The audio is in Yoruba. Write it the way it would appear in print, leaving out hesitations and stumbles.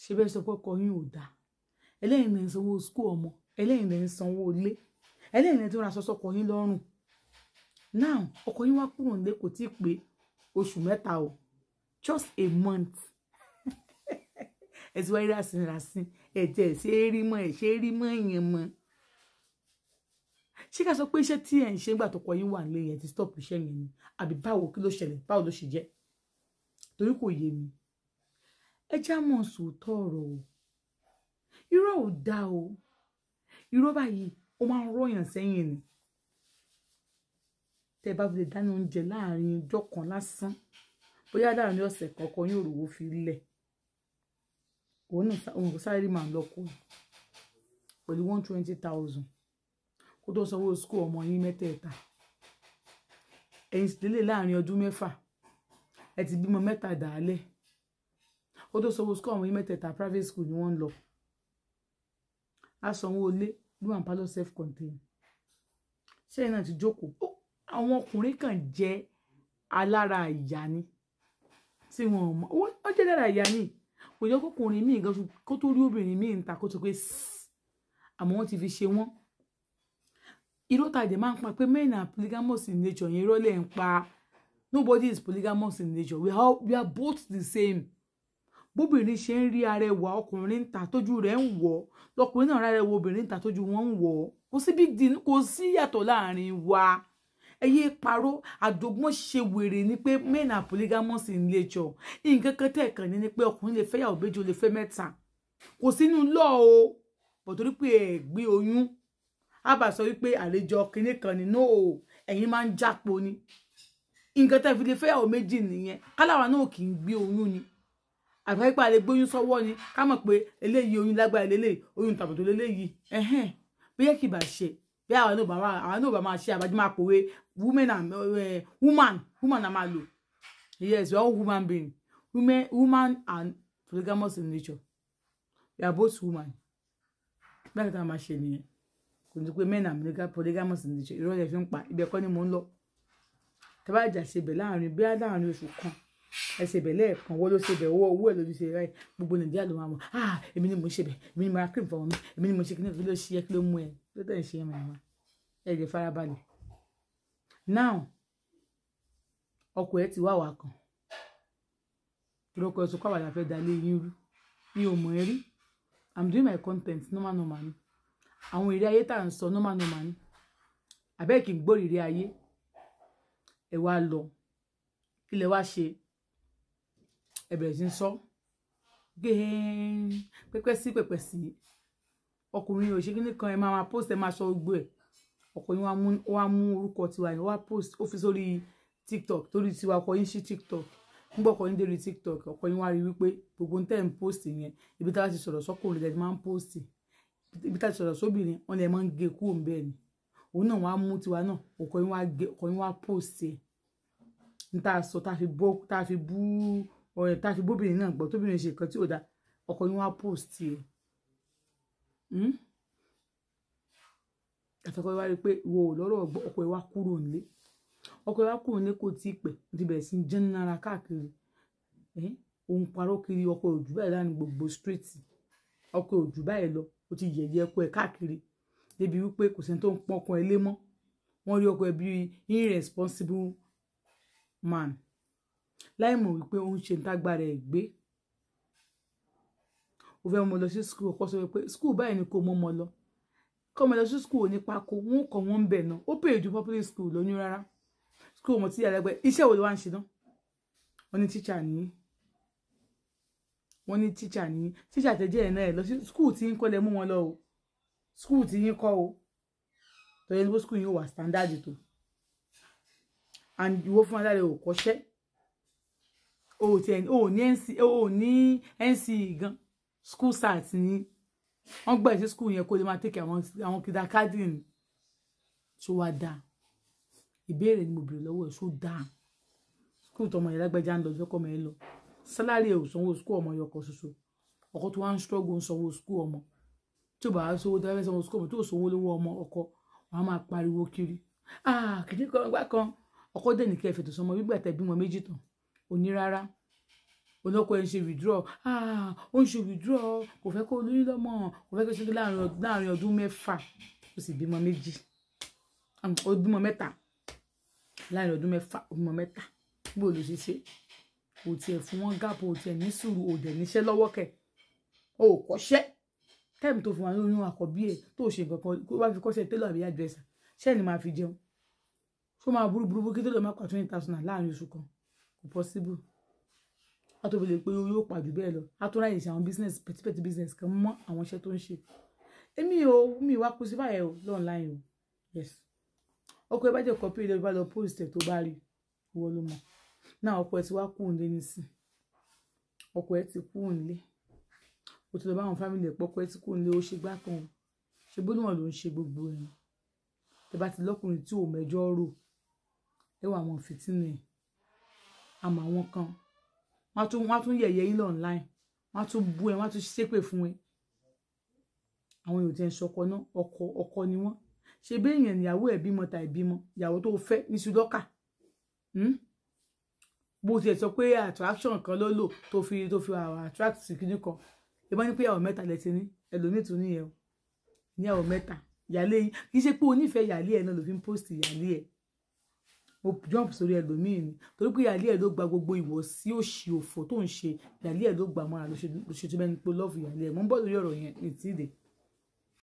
ṣe bẹ́ẹ̀ sọ pé ọkọ yín ò dáa ẹlẹ́yìn lẹ́ ń sanwó school ọmọ ẹlẹ́yìn lẹ́ ń sanwó ilé ẹlẹ́yìn lẹ́ tó ra aṣọ sọ́kọ yín lọ́rùn now ọkọ yín wá kúrò nílé kò tí ì pé oṣù mẹ́ta o just a month ẹ ti wáyé rásìn ẹ tẹ ṣe é rí mọ́ ẹ ṣe é rí mọ́ èèyàn mọ́ ṣé ká sọ pé iṣẹ́ tí ẹ ń ṣe nígbà tọkọ yín wà nílé yẹn ti stop iṣẹ́ yẹn ni àbí báwo kí ló ṣẹlẹ̀ báwo ló ṣe jẹ́ torí kò yé mi ẹ já mọ̀ sòótọ́ ọ̀rọ̀ o irọ́ ò dá o irọ́ báyìí ó máa ń rọ̀yàn sẹ́yìn ni tẹ́ bá fi lè dáná oúnjẹ láàrin ọjọ́ kan lásán bóyá láàrin ọ̀sẹ̀ kọ̀ọ̀kan yóò rówó fi lẹ̀ òun kò sáré rí màá lọ́kọ pẹ̀lú 120,000 kó tó sanwó school ọmọ yín mẹ́tẹ̀ẹ̀ta ẹ̀yin sì délé láàrin ọdún mẹ́fà ẹ ti bímọ mẹ́ta dàálẹ̀ kó tó sanwó school ọmọ yín mẹ́tẹ̀ẹ̀ta private school ni wọ́n ń lọ á sanwó ilé bí wọn pálọ self contained ṣẹ́yìn náà ti jókòó àwọn ọkùnrin kan jẹ́ alára ìyá ni tí wọn mọ ó jẹ́ lára ìyá ni kò jẹ́ kókùnrin míì gan kó tó rí obìnrin míì ń ta kó tó pé àmọ́ wọ́n ti fi ṣe wọ́n irọ́ tàdé máa ń pa pé men are polygamous in nature yẹn irọ́ lẹ̀ ń pa nobody is polygamous in nature we are both the same bóbìnrin ṣe ń rí arẹwà ọkùnrin ń ta tójú rẹ̀ ń wọ̀ lọkùnrin náà rárẹwà obìnrin ń ta tójú wọn ń wọ̀ kò sí big deal kò sí yàtọ̀ láàrin wa ẹyẹ parọ́ àdógbọ́n ṣe wèrè ni pé men are polygamous in nature nǹkan kan tẹ̀kan ní pé ọkùnrin lè fẹ́ yàwó méjì ó lè fẹ́ mẹ́ta kò sínú lọ́ o bọ̀ torí pé ẹ̀ gbé oyún àbá sọ wípé àlejò kinní kan ni nóò ẹ̀yin máa ń jápo ni nǹkan tẹ́ fi lè fẹ́ yàwó méjì nìyẹn káláwa náà kì í gbé oyún ni àgbáyé pa lè gbóyún sọ́wọ́ ni ká mọ̀ pé eléyìí oyún lágbára eléyìí oyún tàbí tó léléyìí bí yẹ kí bá ṣe bí àwọn náà bá máa ṣe àbájú máa pòwe woman a máa lò yes we are all human being woman and polygamous in nature we are both woman bí àkàtà máa ṣe nìyẹn kò ní pé men and polygamous in nature ìrọ̀lẹ́ fi ń pa ibẹ̀ kọ́ ni mò ń lọ tẹ́ bá jà ṣe bẹ̀ láàrin oṣù kan ẹ ṣe bẹ̀ lẹ́ẹ̀kan wọ́n ló ṣe bẹ̀ owó ẹ̀ lójú ṣe ráì gbogbo nàìjíríà ló máa mọ̀ èmi ni mo ṣe bẹ̀ èmi ni mo ra cream fọwọ́ mi èmi ni mo ṣe kíní kí ló ṣe é kí ló mú ẹ ló tẹ̀ ń ṣe é màmá ẹ jẹ́ farabalẹ̀ now ọkọ ẹ ti wá wà kan lóko ẹ sọ pé àwàdà fẹ́ dalé yín rú mi ò mọ̀ ẹ́ rí I'm doing my content normal ni àwọn èrè ayé tá à ń sọ normal ni àbẹ́ kì í gbóríire ayé ẹ wá lọ kí lẹ wá ṣe ẹ bẹ̀rẹ̀ sí ń sọ pẹ́pẹ́ sí ọkùnrin ò ṣe kí nìkan ẹ máa post ẹ máa sọ gbogbo ẹ̀ ọkùnrin wa mú orúkọ tiwa yẹn wá post ó fi sórí TikTok torí tiwa ọkọ yín sí TikTok nígbà ọkọ yín dérí TikTok ọkọ yín wá rí wípé gbogbo ń tẹ̀ ń post yẹn ibi tá a ti sọ̀rọ̀ sọ́kùnrin lẹ́yìn máa ń post ibi tá a ti sọ̀rọ̀ sóbìnrin wọn lè máa ń gé kúrò ńbẹ̀ ni òun náà wá mú tiwa náà ọkọ yín wá post ẹ̀ ní tá a sọ tá a fi bú ọ̀rẹ́ tá a fi bóbìnrin náà gbọ́ tóbìnrin ṣe nǹkan tí ò dá ọkọ yín wá post ẹ̀ àtọkọ yín wá rí i pé wo ò lọ́rọ̀ ọgbọ́ ọkọ yín wá kúrò nílé kò tí ì pẹ́ ti bẹ̀rẹ̀ sí jẹ́ nára káàkiri òun parọ́ kiri ọkọ òjò báyìí láàrin gbogbo street ọkọ òjò báyìí lọ ó ti yẹ̀yẹ́ ọkọ ẹ̀ káàkiri débi wípé kò sẹ́ni tó ń pọ́n ọkọ ẹ̀ lé mọ́ wọ́n rí ọkọ ẹ̀ bí irresponsible man láì mọ̀ wípé ó ń ṣe ntágbára ẹ̀ gbé ó fẹ́ mọ lọ sí school ọkọ sọ pé school báyìí ni kò mọ́ mọ́ lọ kọ́ mọ́ lọ sí school ní pákó wọn kọ́ wọn ń bẹ̀ náà ó pè ju public school lóyún rárá school mo ti yà lẹ́gbẹ́ iṣẹ́ wo ló wá ń ṣe náà wọ́n ní teacher ní teacher tẹ́jẹ́ ẹ̀ náà ẹ̀ lọ sí school tí ń kọ́ lẹ́ mú wọn lọ o school tí yín kọ́ o tọ́jú ẹni bó school yín ó wà standard tó and ìwọ fún aláàrẹ ò kọ́ṣẹ́ o ní NCE gan school start ní wọ́n gbà sí school yẹn kó lè máa take àwọn kindergarten tó wá dáa ìbéèrè ni mo bèrè lọ́wọ́ ẹ̀ ṣó dáa school tọmọ yẹn lágbẹ́já ń lọ ọjọ́ kọ́mọ yẹn lọ sálárì ẹ̀ ò sanwó school ọmọ yọkọ̀ ṣoṣo ọkọ tó wá ń struggle ń sanwó school ọmọ tí ò bá sanwó tó fẹ́ sanwó school ọmọ tó sanwó lówó ọmọ ọkọ wọn á máa pariwo kiri kìdí kan gbá kan ọkọ dẹ̀ ní kẹfẹ́ tó sọmọ gbígbà tẹ̀ bímọ méjì tán òní rárá olóko ẹ̀ ń ṣe withdraw ó ń ṣe withdraw kò fẹ́ kó lóyún lọ́mọ kò fẹ́ kó ṣe láàrin ọdún 6 ó sì bímọ 2 ó bímọ 3 láàrin ọdún 6 ó bímọ 3 bó lè ṣe kò tiẹ̀ fún wọn gáàpù ò tiẹ̀ ní sùúrù ò dẹ̀ níṣẹ́ lọ́wọ́ kẹ̀ ó kọ́ṣẹ́ tẹ́ẹ̀mù tó fún wa lóyún àkọ́bí ẹ̀ tó ṣe nǹkan kan kó bá fi kọ́ṣẹ́ télọ̀ àbí àdírẹ́sà ṣẹ́ẹ̀ ni máa fi jẹun ṣó máa burúburú kí télọ̀ máa pa 20,000 láàrin oṣù kan kò possible a tó fi lè pé yóò pàjù bẹ́ẹ̀ lọ a tó ráyè ṣe àwọn business pẹ̀tipẹ̀ti business kan mọ́ àwọn iṣẹ́ tó ń ṣe mi wá kú sí báyẹn o lọ́nláìn o yes ọkọ ẹ bá jẹ́ copy ilé bá lọ post ẹ̀ tó bá rí ìwọ ló mọ̀ náà ọkọ ẹ ti wá kú nílé nísìn ọkọ ẹ ti kú nílé o ti lọ bá àwọn family ẹ̀ pọ́kọ ẹ ti kú nílé ó ṣe gbá kan ṣe bó níwọ̀n ló ń ṣe gbogbo ẹ̀ tẹ bá ti lọ́kùnrin tí ò mẹjọ rò ẹ wà àwọn fìtínà ẹ̀ àmọ́ àwọn kan wọ́n tún yẹ̀yẹ́ yín online wọ́n tún bú ẹ wọ́n tún ṣépè fún ẹ àwọn èèyàn tí ń ṣọkọ náà ọkọ ni wọ́n ṣe bí èèyàn ìyàwó ẹ̀ bímọ tàì bímọ ìyàwó tó fẹ́ ní ṣùdọ́kà bó tiẹ̀ sọ pé attraction kan ló lò tó fi attract sí kíní kan ìbọn ní pé ìyàwó 3 lẹ ti ní ẹlòmíì tún níyẹn o níyàwó 3 ìyàlé yín kì í ṣe pé onífẹ̀ẹ́ ìyàlé ẹ̀ náà ló fi ń post ìyàlé ẹ̀ mo jump sórí ẹlòmíì ni torí pé ìyàlé ẹ̀ ló gba gbogbo ìwọ̀sí òṣì òfò tó ń ṣe ìyàlé ẹ̀ ló gbà mọ́ra ló ṣe tó bẹ́ni pé love ìyàlé ẹ̀ mo ń bọ̀ lórí ọ̀rọ̀ yẹn ní ìtìdè